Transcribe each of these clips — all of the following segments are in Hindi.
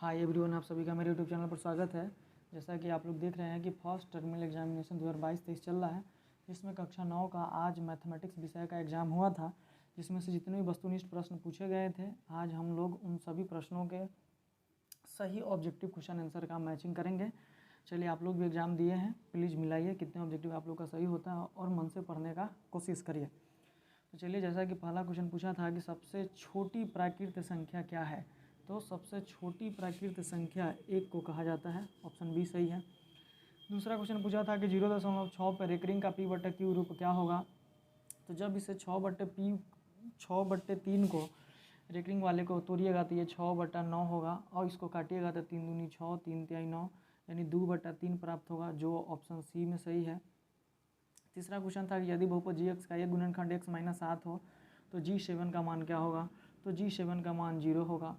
हाय एवरीवन, आप सभी का मेरे यूट्यूब चैनल पर स्वागत है। जैसा कि आप लोग देख रहे हैं कि फर्स्ट टर्मिनल एग्जामिनेशन 2022-23 चल रहा है, जिसमें कक्षा 9 का आज मैथमेटिक्स विषय का एग्ज़ाम हुआ था, जिसमें से जितने भी वस्तुनिष्ठ प्रश्न पूछे गए थे, आज हम लोग उन सभी प्रश्नों के सही ऑब्जेक्टिव क्वेश्चन आंसर का मैचिंग करेंगे। चलिए, आप लोग भी एग्ज़ाम दिए हैं, प्लीज़ मिलाइए कितने ऑब्जेक्टिव आप लोग का सही होता है और मन से पढ़ने का कोशिश करिए। तो चलिए, जैसा कि पहला क्वेश्चन पूछा था कि सबसे छोटी प्राकृत संख्या क्या है, तो सबसे छोटी प्राकृत संख्या 1 को कहा जाता है। ऑप्शन बी सही है। दूसरा क्वेश्चन पूछा था कि 0.6 पर रेकरिंग का P/Q रूप क्या होगा, तो जब इसे 6/3 को रेकरिंग वाले को तोड़िएगा तो ये 6/9 होगा और इसको काटिएगा तो 3 दूनी 6, 3 तिहाई 9 यानी 2/3 प्राप्त होगा, जो ऑप्शन सी में सही है। तीसरा क्वेश्चन था कि यदि बहुपद g(x) का एक गुणनखंड x-7 हो तो g7 का मान क्या होगा, तो g7 का मान 0 होगा।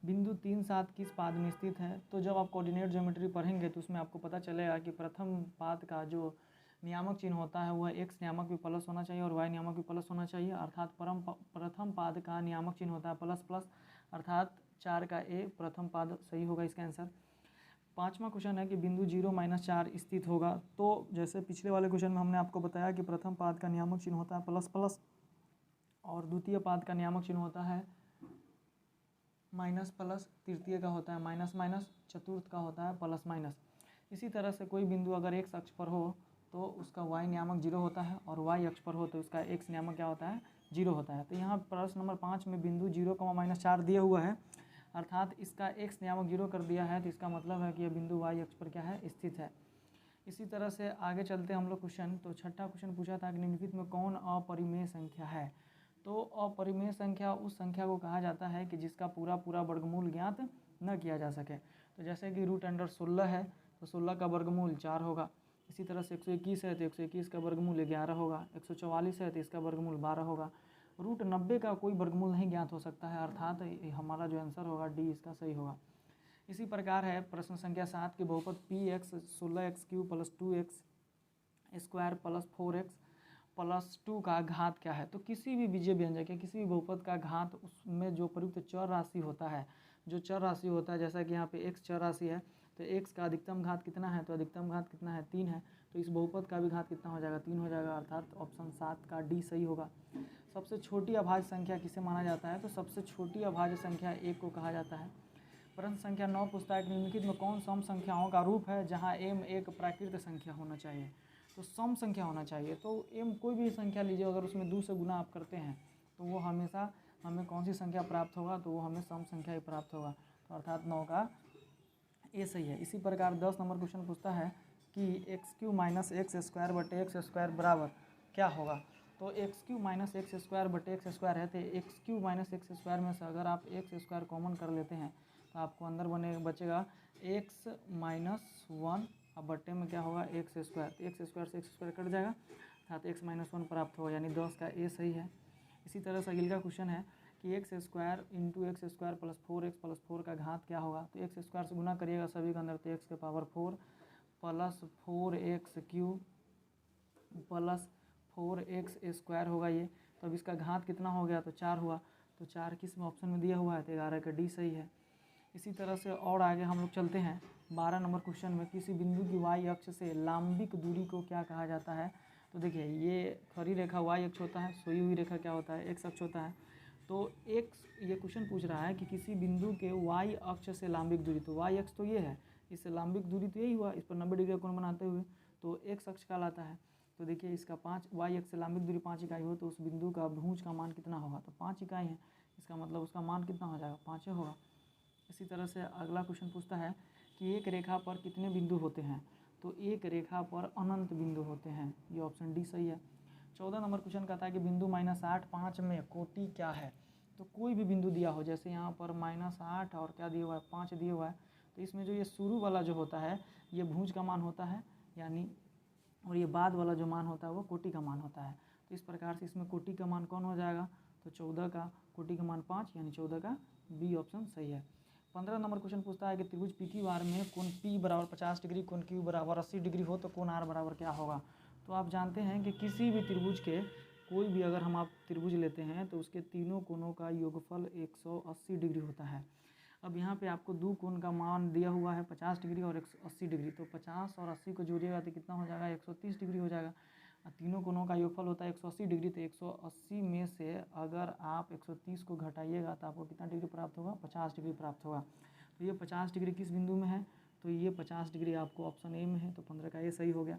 बिंदु 3, 7 किस पाद में स्थित है, तो जब आप कोऑर्डिनेट ज्योमेट्री पढ़ेंगे तो उसमें आपको पता चलेगा कि प्रथम पाद का जो नियामक चिन्ह होता है वह x नियामक भी प्लस होना चाहिए और y नियामक भी प्लस होना चाहिए, अर्थात प्रथम पाद का नियामक चिन्ह होता है प्लस प्लस, अर्थात 4 का ए प्रथम पाद सही होगा इसका आंसर। पांचवा क्वेश्चन है कि बिंदु 0-4 स्थित होगा, तो जैसे पिछले वाले क्वेश्चन में हमने आपको बताया कि प्रथम पाद का नियामक चिन्ह होता है प्लस प्लस और द्वितीय पाद का नियामक चिन्ह होता है माइनस प्लस, तृतीय का होता है माइनस माइनस, चतुर्थ का होता है प्लस माइनस। इसी तरह से कोई बिंदु अगर x अक्ष पर हो तो उसका y नियामक 0 होता है और y अक्ष पर हो तो उसका x नियामक क्या होता है, 0 होता है। तो यहाँ प्रश्न नंबर 5 में बिंदु 0,-4 दिया हुआ है, अर्थात इसका x नियामक 0 कर दिया है, तो इसका मतलब है कि यह बिंदु y अक्ष पर क्या है, स्थित है। इसी तरह से आगे चलते हम लोग क्वेश्चन, तो छठा क्वेश्चन पूछा था कि निम्नलिखित में कौन अपरिमेय संख्या है, तो अपरिमेय संख्या उस संख्या को कहा जाता है कि जिसका पूरा वर्गमूल ज्ञात न किया जा सके। तो जैसे कि √16 है तो 16 का वर्गमूल 4 होगा। इसी तरह से 121 है तो 121 का वर्गमूल 11 होगा। 144 है तो इसका वर्गमूल 12 होगा। √90 का कोई वर्गमूल नहीं ज्ञात हो सकता है, अर्थात हमारा जो आंसर होगा डी इसका सही होगा। इसी प्रकार है प्रश्न संख्या 7 के बहुपद px 16x³ + 2x² + 4x + 2 का घात क्या है, तो किसी भी बीजीय व्यंजक या किसी भी बहुपद का घात उसमें जो प्रयुक्त चर राशि होता है, जो चर राशि होता है, जैसा कि यहाँ पे x चर राशि है तो x का अधिकतम घात कितना है, तो अधिकतम घात कितना है, 3 है, तो इस बहुपद का भी घात कितना हो जाएगा, 3 हो जाएगा, अर्थात ऑप्शन 7 का डी सही होगा। सबसे छोटी अभाज्य संख्या किसे माना जाता है, तो सबसे छोटी अभाज्य संख्या 1 को कहा जाता है। प्रश्न संख्या 9 पूछता है कि निम्नलिखित में कौन सम संख्याओं का रूप है जहां m एक प्राकृत संख्या होना चाहिए, तो सम संख्या होना चाहिए। तो m कोई भी संख्या लीजिए, अगर उसमें 2 से गुना आप करते हैं तो वो हमेशा हमें कौन सी संख्या प्राप्त होगा, तो वो हमें सम संख्या ही प्राप्त होगा, तो अर्थात 9 का ए सही है। इसी प्रकार 10 नंबर क्वेश्चन पूछता है कि x³ - x² बटे x² बराबर क्या होगा, तो x³ - x² बटे x² है, तो x³ - x² में से अगर आप x² कॉमन कर लेते हैं तो आपको अंदर बचेगा x - 1 अब बट्टे में क्या होगा, x², तो x² से x² कट जाएगा, अर्थात x - 1 प्राप्त होगा, यानी 10 का ए सही है। इसी तरह से अगले का क्वेश्चन है कि x² × x² + 4x + 4 का घात क्या होगा, तो x² से गुना करिएगा सभी के अंदर, तो x के पावर 4 + 4x³ + 4x² होगा ये, तो अब इसका घात कितना हो गया, तो 4 हुआ, तो 4 किस में ऑप्शन में दिया हुआ है, तो 11 का डी सही है। इसी तरह से और आगे हम लोग चलते हैं 12 नंबर क्वेश्चन में, किसी बिंदु की y अक्ष से लांबिक दूरी को क्या कहा जाता है, तो देखिए ये खड़ी रेखा y अक्ष होता है, सोई हुई रेखा क्या होता है, x अक्ष होता है। तो ये क्वेश्चन पूछ रहा है कि किसी बिंदु के y अक्ष से लांबिक दूरी, तो y अक्ष तो ये है, इससे लांबिक दूरी तो यही हुआ, इस पर 90 डिग्री कोण बनाते हुए, तो x अक्ष कहलाता है। तो देखिए इसका 5 y अक्ष से लांबिक दूरी 5 इकाई हो तो उस बिंदु का भुज का मान कितना होगा, तो 5 इकाई है, इसका मतलब उसका मान कितना हो जाएगा, 5 होगा। इसी तरह से अगला क्वेश्चन पूछता है कि एक रेखा पर कितने बिंदु होते हैं, तो एक रेखा पर अनंत बिंदु होते हैं, ये ऑप्शन डी सही है। 14 नंबर क्वेश्चन कहता है कि बिंदु -8, 5 में कोटि क्या है, तो कोई भी बिंदु दिया हो, जैसे यहाँ पर -8 और क्या दिया हुआ है, 5 दिया हुआ है, तो इसमें जो ये शुरू वाला जो होता है ये भुज का मान होता है, यानी और ये बाद वाला जो मान होता है वो कोटि का मान होता है। तो इस प्रकार से इसमें कोटि का मान कौन हो जाएगा, तो 14 का कोटि का मान 5, यानी 14 का बी ऑप्शन सही है। 15 नंबर क्वेश्चन पूछता है कि त्रिभुज PQR में कोण P बराबर 50 डिग्री, कोण Q बराबर 80 डिग्री हो तो कोण R बराबर क्या होगा। तो आप जानते हैं कि किसी भी त्रिभुज के कोई भी अगर हम आप त्रिभुज लेते हैं तो उसके तीनों कोणों का योगफल 180 डिग्री होता है। अब यहाँ पे आपको दो कोण का मान दिया हुआ है 50 डिग्री और 180 डिग्री, तो 50 और 80 को जोड़िएगा तो कितना हो जाएगा 130 डिग्री हो जाएगा। तीनों कोणों का योगफल होता है 180 डिग्री, तो 180 में से अगर आप 130 को घटाइएगा तो आपको कितना डिग्री प्राप्त होगा 50 डिग्री प्राप्त होगा। तो ये 50 डिग्री किस बिंदु में है, तो ये 50 डिग्री आपको ऑप्शन ए में है, तो 15 का ये सही हो गया।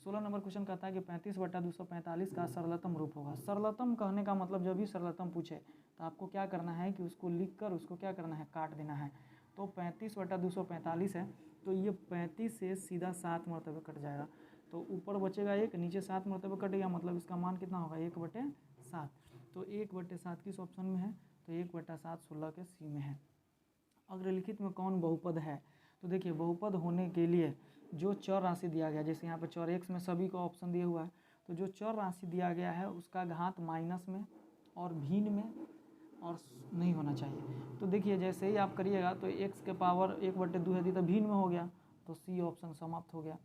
16 नंबर क्वेश्चन कहता है कि 35/245 का सरलतम रूप होगा। सरलतम कहने का मतलब जब भी सरलतम पूछे तो आपको क्या करना है कि उसको लिख कर उसको क्या करना है, काट देना है। तो 35/245 है, तो ये 35 से सीधा 7 मरतबे कट जाएगा, तो ऊपर बचेगा 1, नीचे 7 मरतबे कटेगा, मतलब इसका मान कितना होगा 1/7। तो 1/7 किस ऑप्शन में है, तो 1/7 16 के सी में है। अग्रलिखित में कौन बहुपद है, तो देखिए बहुपद होने के लिए जो चर राशि दिया गया, जैसे यहाँ पर चर एक्स में सभी को ऑप्शन दिया हुआ है, तो जो चर राशि दिया गया है उसका घात माइनस में और भिन्न में और नहीं होना चाहिए। तो देखिए जैसे ही आप करिएगा तो एक्स के पावर 1/2 है, तो भिन्न में हो गया, तो सी ऑप्शन समाप्त हो गया।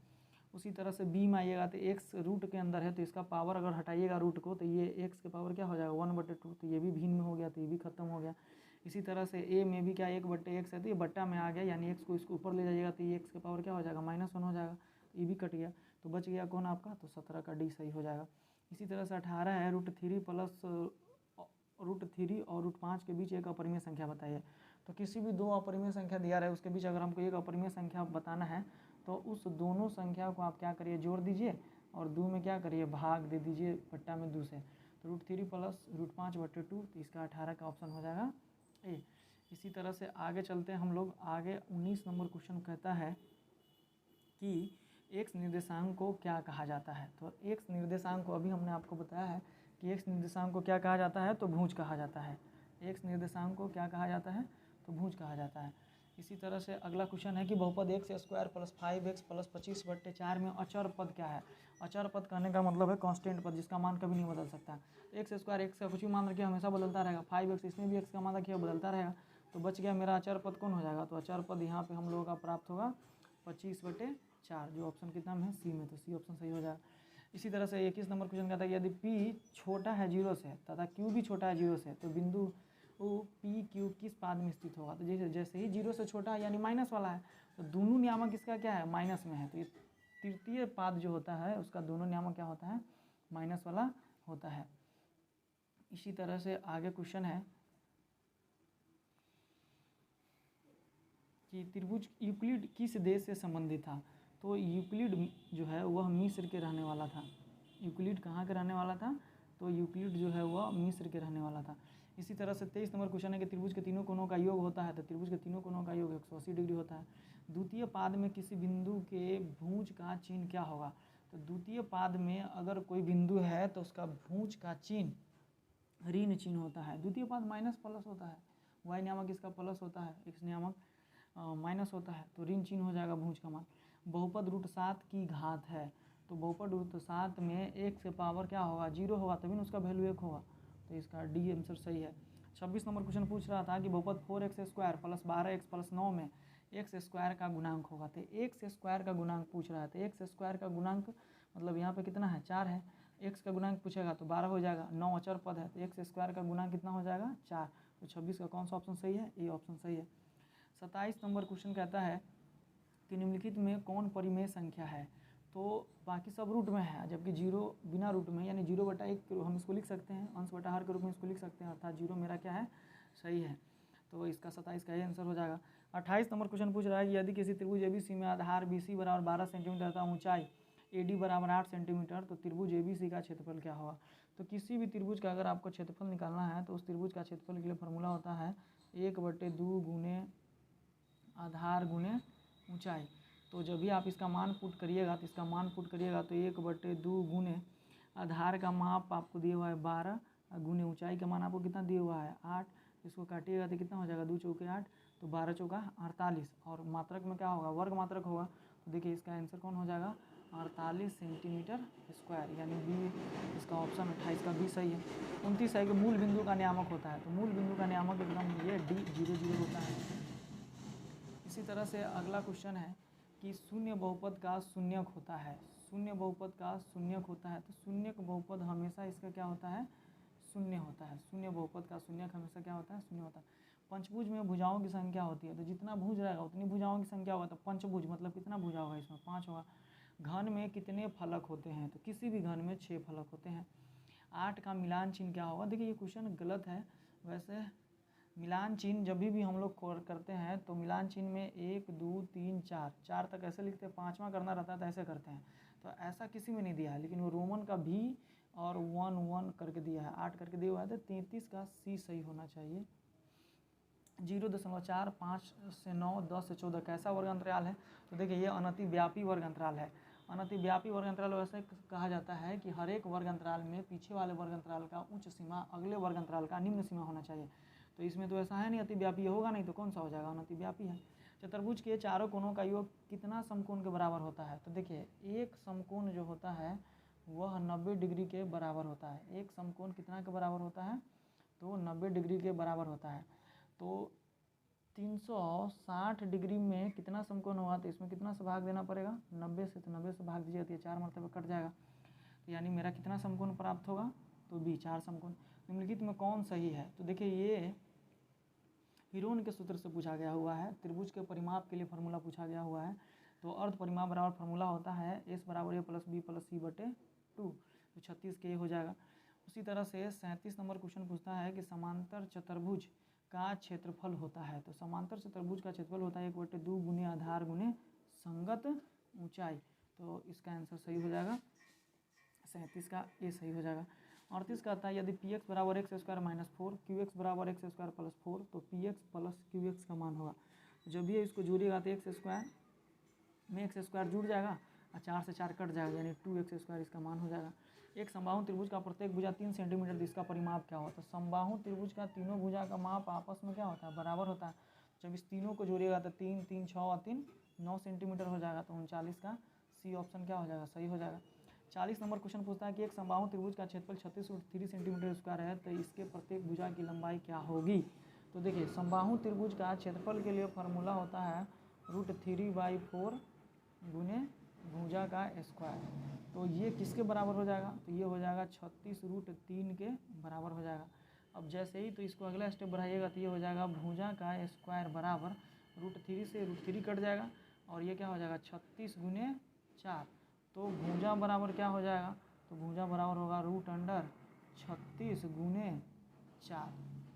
उसी तरह से बी में आइएगा तो एक्स रूट के अंदर है, तो इसका पावर अगर हटाइएगा रूट को तो ये एक्स के पावर क्या हो जाएगा 1/2, तो ये भी भिन्न में हो गया, तो ये भी खत्म हो गया। इसी तरह से ए में भी क्या 1/x है, तो ये बट्टा में आ गया, यानी एक्स को इसको ऊपर ले जाइएगा तो ये एक्स के पावर क्या हो जाएगा -1 हो जाएगा, तो ये भी कट गया, तो बच गया कौन आपका, तो 17 का डी सही हो जाएगा। इसी तरह से 18 है, √3 प्लस √3 और √5 के बीच एक अपरिमेय संख्या बताइए। तो किसी भी दो अपरिमेय संख्या दिया रहा है उसके बीच अगर हमको एक अपरिमेय संख्या बताना है तो उस दोनों संख्या को आप क्या करिए, जोड़ दीजिए और 2 में क्या करिए, भाग दे दीजिए बट्टा में 2 से, तो √3 प्लस √5/2, तो इसका 18 का ऑप्शन हो जाएगा ए। इसी तरह से आगे चलते हैं हम लोग, आगे 19 नंबर क्वेश्चन कहता है कि एक्स निर्देशांक को क्या कहा जाता है। तो एक्स निर्देशांक को अभी हमने आपको बताया है कि एक्स निर्देशांक को क्या कहा जाता है, तो भुज कहा जाता है। एक्स निर्देशांक को क्या कहा जाता है, तो भुज कहा जाता है। इसी तरह से अगला क्वेश्चन है कि बहुपद x² + 5x + 25/4 में अचर पद क्या है। अचर पद कहने का मतलब है कांस्टेंट पद, जिसका मान कभी नहीं बदल सकता। x² x का कुछ भी मान रखिए हमेशा बदलता रहेगा, 5x इसमें भी x का मान रखिए बदलता रहेगा, तो बच गया मेरा अचर पद कौन हो जाएगा, तो अचर पद यहाँ पे हम लोगों का प्राप्त होगा 25/4, जो ऑप्शन कितना में है, सी में, तो सी ऑप्शन सही हो जाएगा। इसी तरह से 21 नंबर क्वेश्चन कहता है कि यदि p छोटा है 0 से तथा q भी छोटा है 0 से तो बिंदु पी क्यू किस पाद में स्थित होगा। तो जैसे ही 0 से छोटा है यानी माइनस वाला है, तो दोनों नियामक इसका क्या है, माइनस में है, तो ये तृतीय पाद जो होता है उसका दोनों नियामक क्या होता है, माइनस वाला होता है। इसी तरह से आगे क्वेश्चन है कि त्रिभुज यूक्लिड किस देश से संबंधित था। तो यूक्लिड जो है वह मिस्र के रहने वाला था। यूक्लिड कहाँ के रहने वाला था, तो यूक्लिड जो है वह मिस्र के रहने वाला था। इसी तरह से 23 नंबर क्वेश्चन है कि त्रिभुज के तीनों कोणों का योग होता है, तो त्रिभुज के तीनों कोणों का योग 180 डिग्री होता है। द्वितीय पाद में किसी बिंदु के भुज का चिन्ह क्या होगा। तो द्वितीय पाद में अगर कोई बिंदु है तो उसका भुज का चिन्ह ऋण चिन्ह होता है। द्वितीय पाद माइनस प्लस होता है, y नियामक इसका प्लस होता है, x नियामक माइनस होता है, तो ऋण चिन्ह हो जाएगा भुज का मान। बहुपद √7 की घात है, तो बहुपद √7 में एक से पावर क्या होगा 0 होगा, तभी ना उसका वैल्यू 1 होगा, तो इसका डी आंसर सही है। 26 नंबर क्वेश्चन पूछ रहा था कि बहुपद 4x² + 12x + 9 में x² का गुणांक होगा। तो x² का गुणांक पूछ रहा है, तो x² का गुणांक मतलब यहाँ पे कितना है 4 है, x का गुणांक पूछेगा तो 12 हो जाएगा, 9 अचर पद है, तो x² का गुणांक कितना हो जाएगा 4, तो 26 का कौन सा ऑप्शन सही है, ए ऑप्शन सही है। 27 नंबर क्वेश्चन कहता है कि निम्नलिखित में कौन परिमेय संख्या है। तो बाकी सब रूट में है, जबकि 0 बिना रूट में, यानी 0/1 हम इसको लिख सकते हैं, अंश बटा हर के रूप में इसको लिख सकते हैं, अर्थात 0 मेरा क्या है, सही है, तो इसका 27 का ही आंसर हो जाएगा। 28 नंबर क्वेश्चन पूछ रहा है कि यदि किसी त्रिभुज ABC में आधार BC बराबर 12 सेंटीमीटर तथा ऊंचाई AD बराबर 8 सेंटीमीटर, तो त्रिभुज ABC का क्षेत्रफल क्या होगा। तो किसी भी त्रिभुज का अगर आपको क्षेत्रफल निकालना है तो उस त्रिभुज का क्षेत्रफल के लिए फॉर्मूला होता है 1/2 गुने आधार गुने ऊंचाई। तो जब भी आप इसका मान पुट करिएगा तो 1/2 गुने आधार का माप आपको दिया हुआ है 12, गुने ऊंचाई का मान आपको कितना दिया हुआ है 8, इसको काटिएगा तो कितना हो जाएगा 2 चौके 8, तो 12 चौका 48, और मात्रक में क्या होगा, वर्ग मात्रक होगा, तो देखिए इसका आंसर कौन हो जाएगा 48 सेंटीमीटर स्क्वायर, यानी बी इसका ऑप्शन 28 का बी सही है। 29 है कि मूल बिंदु का नियामक होता है, तो मूल बिंदु का नियामक एकदम ये D00 होता है। इसी तरह से अगला क्वेश्चन है कि शून्य बहुपद का शून्यक होता है। शून्य बहुपद का शून्यक होता है, तो शून्यक बहुपद हमेशा इसका क्या होता है, शून्य होता है। शून्य बहुपद का शून्यक हमेशा क्या होता है, शून्य होता है। पंचभुज में भुजाओं की संख्या होती है, तो जितना भुज रहेगा उतनी भुजाओं की संख्या होगा, तो पंचभुज मतलब कितना भुजा होगा, इसमें 5 होगा। घन में कितने फलक होते हैं, तो किसी भी घन में 6 फलक होते हैं। 8 का मिलान चिन्ह क्या होगा, देखिए ये क्वेश्चन गलत है। वैसे मिलान चिन्ह जब भी हम लोग करते हैं तो मिलान चिन्ह में 1 2 3 4 तक ऐसे लिखते हैं, 5वां करना रहता है तो ऐसे करते हैं, तो ऐसा किसी में नहीं दिया है। लेकिन वो रोमन का भी और 1 1 करके दिया है, 8 करके दिया हुआ है, तो 33 का सी सही होना चाहिए। 0.4 5 से 9 10 से 14 कैसा वर्ग अंतराल है, तो देखिए ये अनतिव्यापी वर्ग अंतराल है। अनतिव्यापी वर्ग अंतराल वैसे कहा जाता है कि हर एक वर्ग अंतराल में पीछे वाले वर्ग अंतराल का उच्च सीमा अगले वर्ग अंतराल का निम्न सीमा होना चाहिए। तो इसमें तो ऐसा है नहीं, अतिव्यापी होगा नहीं तो कौन सा हो जाएगा, अनतिव्यापी है। चतुर्भुज के चारों कोणों का योग कितना समकोण के बराबर होता है, तो देखिए एक समकोण जो होता है वह 90 डिग्री के बराबर होता है। एक समकोण कितना के बराबर होता है, तो 90 डिग्री के बराबर होता है। तो 360 डिग्री में कितना समकोण होगा, तो इसमें कितना से भाग देना पड़ेगा, 90 से, तो 90 से भाग दीजिए तो ये 4 मरतबे कट जाएगा, तो यानी मेरा कितना समकोण प्राप्त होगा, तो बी 4 समकोण। निम्नलिखित में कौन सही है, तो देखिए ये हीरोन के सूत्र से पूछा गया हुआ है। त्रिभुज के परिमाप के लिए फार्मूला पूछा गया हुआ है, तो अर्ध परिमाप बराबर फार्मूला होता है S बराबर A plus B plus C बटे 2, तो 36 के हो जाएगा। उसी तरह से 37 नंबर क्वेश्चन पूछता है कि समांतर चतुर्भुज का क्षेत्रफल होता है, तो समांतर चतुर्भुज का क्षेत्रफल होता है 1/2 गुने आधार गुने संगत ऊंचाई, तो इसका आंसर सही हो जाएगा, 37 का ए सही हो जाएगा। 38 का आता है यदि पी एक्स बराबर x square minus 4 Q x बराबर एक्स स्क्वायर प्लस 4, तो P x plus Q x का मान होगा। जब भी इसको जोड़िएगा तो एक्स स्क्वायर में एक्स स्क्वायर जुड़ जाएगा और 4 से 4 कट जाएगा, यानी 2x स्क्वायर इसका मान हो जाएगा। एक समबाहु त्रिभुज का प्रत्येक भुजा 3 सेंटीमीटर, तो इसका परिमाप क्या होता है, समबाहु त्रिभुज का तीनों भुजा का माप आपस में क्या होता है, बराबर होता है। जब इस तीनों को जोड़िएगा तो 3 3 6 और 3 9 सेंटीमीटर हो जाएगा, तो 39 का सी ऑप्शन क्या हो जाएगा, सही हो जाएगा। 40 नंबर क्वेश्चन पूछता है कि एक समबाहु त्रिभुज का क्षेत्रफल 36.3 सेंटीमीटर स्क्वायर है, तो इसके प्रत्येक भुजा की लंबाई क्या होगी। तो देखिए समबाहु त्रिभुज का क्षेत्रफल के लिए फार्मूला होता है √3/4 गुने भुजा का स्क्वायर, तो ये किसके बराबर हो जाएगा, तो ये हो जाएगा 36√3 के बराबर हो जाएगा। अब जैसे ही तो इसको अगला स्टेप बढ़ाइएगा तो ये हो जाएगा भुजा का स्क्वायर बराबर √3 से √3 कट जाएगा, और ये क्या हो जाएगा 36 गुने 4, तो भुजा बराबर क्या हो जाएगा, तो भुजा बराबर होगा √36 गुने 4,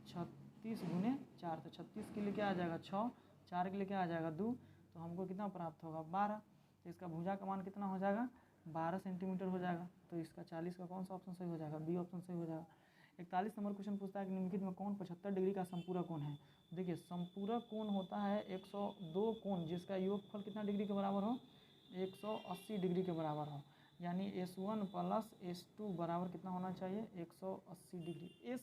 36 गुने 4, तो 36 के लिए क्या आ जाएगा 6, 4 के लिए क्या आ जाएगा 2, तो हमको कितना प्राप्त होगा 12, तो इसका भुजा का मान कितना हो जाएगा 12 सेंटीमीटर हो जाएगा। तो इसका 40 का कौन सा ऑप्शन सही हो जाएगा, बी ऑप्शन सही हो जाएगा। 41 नंबर क्वेश्चन पूछता है कि निम्नलिखित में कौन 75 डिग्री का संपूरक कोण है। देखिए संपूरक कोण होता है 102 कोण जिसका योगफल कितना डिग्री के बराबर हो, 180 डिग्री के बराबर हो, यानी S1 प्लस S2 बराबर कितना होना चाहिए 180 डिग्री। इस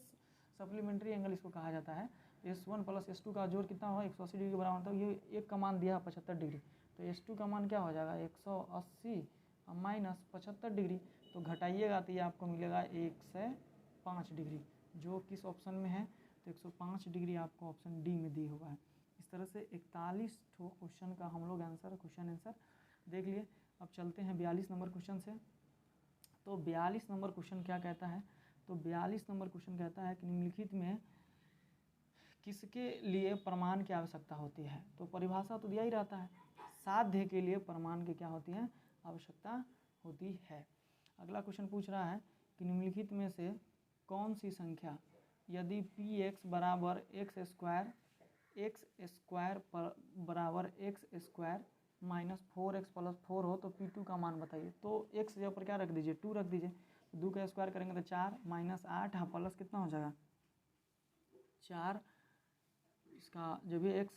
सप्लीमेंट्री एंगल इसको कहा जाता है। S1 प्लस S2 का जोड़ कितना हो 180 डिग्री के बराबर होता है, ये एक का मान दिया है 75 डिग्री, तो S2 का मान क्या हो जाएगा 180 माइनस 75 डिग्री, तो घटाइएगा तो ये आपको मिलेगा 105 डिग्री, जो किस ऑप्शन में है, तो 105 डिग्री आपको ऑप्शन डी में दी हुआ है। इस तरह से 41 क्वेश्चन का हम लोग क्वेश्चन आंसर देख लिए। अब चलते हैं 42 नंबर क्वेश्चन से। तो 42 नंबर क्वेश्चन क्या कहता है, तो 42 नंबर क्वेश्चन कहता है कि निम्नलिखित में किसके लिए प्रमाण की आवश्यकता होती है, तो परिभाषा तो दिया ही रहता है, साध्य के लिए प्रमाण की क्या होती है, आवश्यकता होती है। अगला क्वेश्चन पूछ रहा है कि निम्नलिखित में से कौन सी संख्या यदि पी एक्स बराबर एक्स स्क्वायर बराबर x square minus 4x plus 4 हो तो P2 का मान बताइए। तो x जगह पर क्या रख दीजिए 2 रख दीजिए, 2 का स्क्वायर करेंगे तो 4 माइनस 8 हाँ प्लस कितना हो जाएगा 4, इसका जब भी x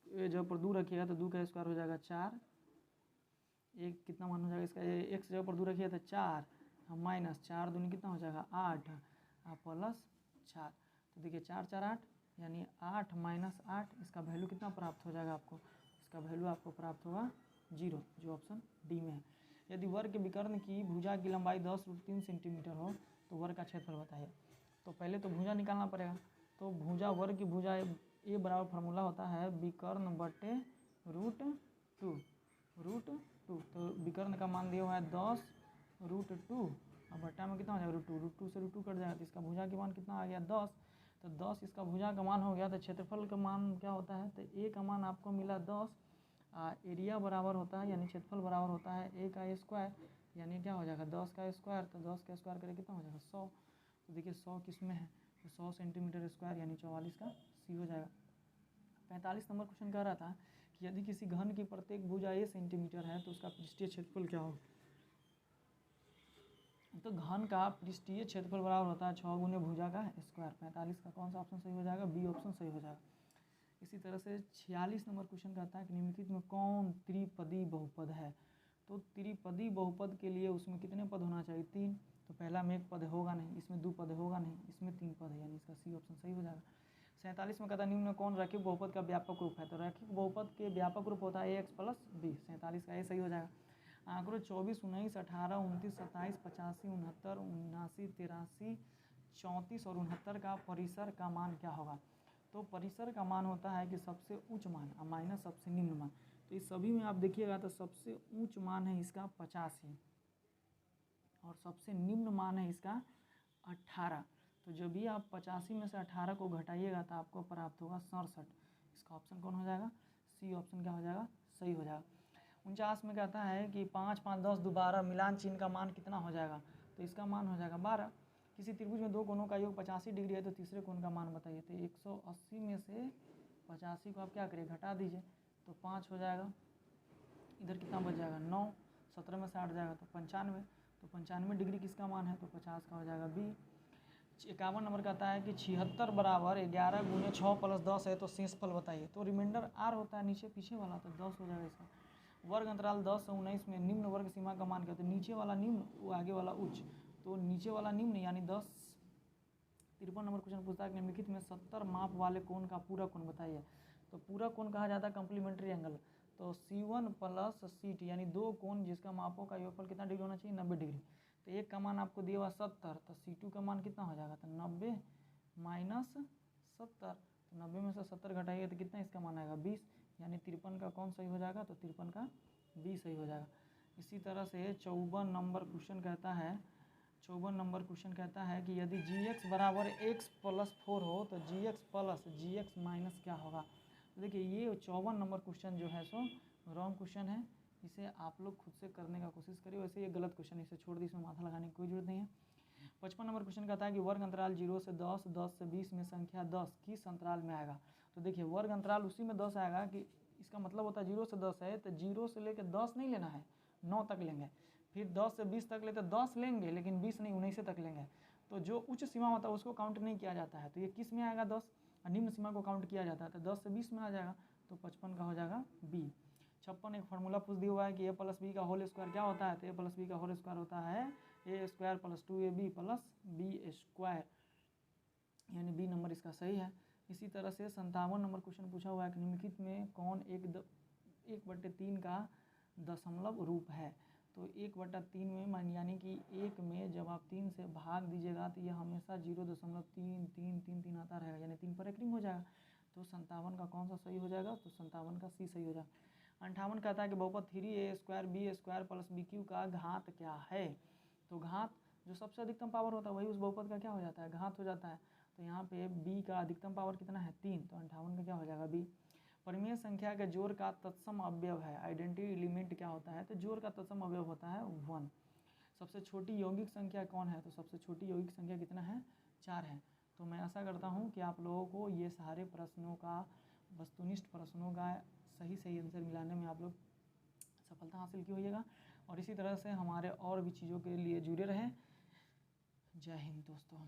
जगह पर 2 रखिएगा तो 2 का स्क्वायर हो जाएगा 4, एक कितना मान हो जाएगा इसका, x जगह पर 2 रखिएगा तो 4 माइनस 4 दूनी कितना हो जाएगा 8 प्लस 4, तो देखिए 4 4 8 यानी 8 माइनस 8, इसका वैल्यू कितना प्राप्त हो जाएगा आपको, इसका वैल्यू आपको प्राप्त होगा 0, जो ऑप्शन डी में है। यदि वर्ग के विकर्ण की भुजा की लंबाई 10√3 सेंटीमीटर हो तो वर्ग का क्षेत्रफल बताइए। तो पहले तो भुजा निकालना पड़ेगा, तो भुजा वर्ग की भुजा ए बराबर फार्मूला होता है विकर्ण बटे √2, तो विकर्ण का मान दिया हुआ है 10√2 और बट्टा में कितना हो जाएगा √2 से √2 कट जाएगा, तो इसका भुजा के मान कितना आ गया 10, तो 10 इसका भुजा का मान हो गया। तो क्षेत्रफल का मान क्या होता है, तो ए का मान आपको मिला 10, एरिया बराबर होता है यानी क्षेत्रफल बराबर होता है ए का स्क्वायर, यानी क्या हो जाएगा 10 का स्क्वायर। तो 10 का स्क्वायर करें कितना हो जाएगा 100। तो देखिए 100 किस में है, तो 100 सेंटीमीटर स्क्वायर यानी 44 का सी हो जाएगा। 45 नंबर क्वेश्चन कह रहा था कि यदि किसी घन की प्रत्येक भुजा ए सेंटीमीटर है तो उसका पृष्ठीय क्षेत्रफल क्या होगा। तो घन का पृष्ठीय क्षेत्रफल बराबर होता है 6 गुने भुजा का स्क्वायर। 45 का कौन सा ऑप्शन सही हो जाएगा, बी ऑप्शन सही हो जाएगा। इसी तरह से 46 नंबर क्वेश्चन कहता है कि निम्नलिखित में कौन त्रिपदी बहुपद है। तो त्रिपदी बहुपद के लिए उसमें कितने पद होना चाहिए, 3। तो पहला में एक पद होगा नहीं, इसमें 2 पद होगा नहीं, इसमें 3 पद है, यानी इसका सी ऑप्शन सही हो जाएगा। 47 में कहता है निम्न में कौन रैखिक बहुपद का व्यापक रूप है। तो रैखिक बहुपद के व्यापक रूप होता है ax + b। 47 का ए सही हो जाएगा। आंकड़ों 24, 19, 18, 29, 27, 85, 69, 79, 83, 34 और 69 का परिसर का मान क्या होगा। तो परिसर का मान होता है कि सबसे उच्च मान माइनस सबसे निम्न मान। तो इस सभी में आप देखिएगा तो सबसे उच्च मान है इसका 85 और सबसे निम्न मान है इसका 18। तो जब भी आप 85 में से 18 को घटाइएगा तो आपको प्राप्त होगा 67। इसका ऑप्शन कौन हो जाएगा, सी ऑप्शन क्या हो जाएगा, सही हो जाएगा। 49 में कहता है कि 5, 5, 10, दोबारा मिलान चिन्ह का मान कितना हो जाएगा। तो इसका मान हो जाएगा 12। किसी त्रिभुज में 2 कोणों का योग 85 डिग्री है तो तीसरे कोण का मान बताइए। तो 180 में से 85 को आप क्या करिए, घटा दीजिए, तो 5 हो जाएगा। इधर कितना बच जाएगा 9, 17 में से 8 जाएगा तो 95। तो 95 डिग्री किसका मान है, तो 50 का हो जाएगा बी। 51 नंबर कहता है कि 76 बराबर 11 गुने 6 + 10 है तो शेषफल बताइए। तो रिमाइंडर आर होता है नीचे पीछे वाला, तो 10 हो जाएगा इसका। वर्ग अंतराल 10 से 19 में निम्न वर्ग सीमा का मान क्या है। तो नीचे वाला निम्न, वो आगे वाला उच्च, तो नीचे वाला निम्न यानी 10। 53 नंबर क्वेश्चन पूछता है कि निम्नलिखित में 70 माप वाले कोण का पूरा कोण बताइए। तो पूरा कोण कहा जाता है कम्प्लीमेंट्री एंगल। तो C1 + C2 यानी 2 कोण जिसका मापों का योगफल कितना डिग्री होना चाहिए, 90 डिग्री। तो एक का मान आपको दिया हुआ 70, तो C2 का मान कितना हो जाएगा, तो 90 - 70। तो 90 में से 70 घटाइए तो कितना इसका मान आएगा 20, यानी 53 का कौन सही हो जाएगा, तो 53 का बी सही हो जाएगा। इसी तरह से 54 नंबर क्वेश्चन कहता है, 54 नंबर क्वेश्चन कहता है कि यदि gx बराबर x + 4 हो तो gx + gx - क्या होगा। तो देखिए ये 54 नंबर क्वेश्चन जो है सो रॉन्ग क्वेश्चन है, इसे आप लोग खुद से करने का कोशिश करिए। वैसे ये गलत क्वेश्चन है, इसे छोड़ दी, इसमें माथा लगाने की कोई जरूरत नहीं है। 55 नंबर क्वेश्चन कहता है कि वर्ग अंतराल 0 से 10, 10 से 20 में संख्या 10 किस अंतराल में आएगा। तो देखिए वर्ग अंतराल उसी में 10 आएगा, कि इसका मतलब होता है 0 से 10 है तो 0 से लेकर 10 नहीं लेना है, 9 तक लेंगे। फिर 10 से 20 तक लेते 10 लेंगे, लेकिन 20 नहीं 19 तक लेंगे। तो जो उच्च सीमा होता है उसको काउंट नहीं किया जाता है, तो ये किस में आएगा 10, और निम्न सीमा को काउंट किया जाता है। तो 10 से 20 में आ जाएगा, तो 55 का हो जाएगा बी। 56 एक फार्मूला पूछ दिया हुआ है कि a + b का होल स्क्वायर क्या होता है। तो a + b का होल स्क्वायर होता है a² + 2ab + b², यानी बी नंबर इसका सही है। इसी तरह से 57 नंबर क्वेश्चन पूछा हुआ है कि निम्नलिखित में कौन 1/3 का दशमलव रूप है। तो 1/3 में मान यानी कि 1 में जब आप 3 से भाग दीजिएगा तो ये हमेशा 0.3333 आता रहेगा, यानी 3 पर एंकरिंग हो जाएगा। तो 57 का कौन सा सही हो जाएगा, तो 57 का सी सही हो जाएगा। 58 कहता है कि बहुपद 3a² b² + bq का घात क्या है। तो घात जो सबसे अधिकतम पावर होता है वही उस बहुपद का क्या हो जाता है, घात हो जाता है। तो यहाँ पे b का अधिकतम पावर कितना है 3, तो 58 का क्या हो जाएगा बी। परिमेय संख्या के जोड़ का तत्सम अवयव है, आइडेंटिटी एलिमेंट क्या होता है, तो जोड़ का तत्सम अवयव होता है 1। सबसे छोटी यौगिक संख्या कौन है, तो सबसे छोटी यौगिक संख्या कितना है 4 है। तो मैं आशा करता हूँ कि आप लोगों को ये सारे प्रश्नों का, वस्तुनिष्ठ प्रश्नों का सही आंसर मिलाने में आप लोग सफलता हासिल की होइएगा। और इसी तरह से हमारे और भी चीज़ों के लिए जुड़े रहें। जय हिंद दोस्तों।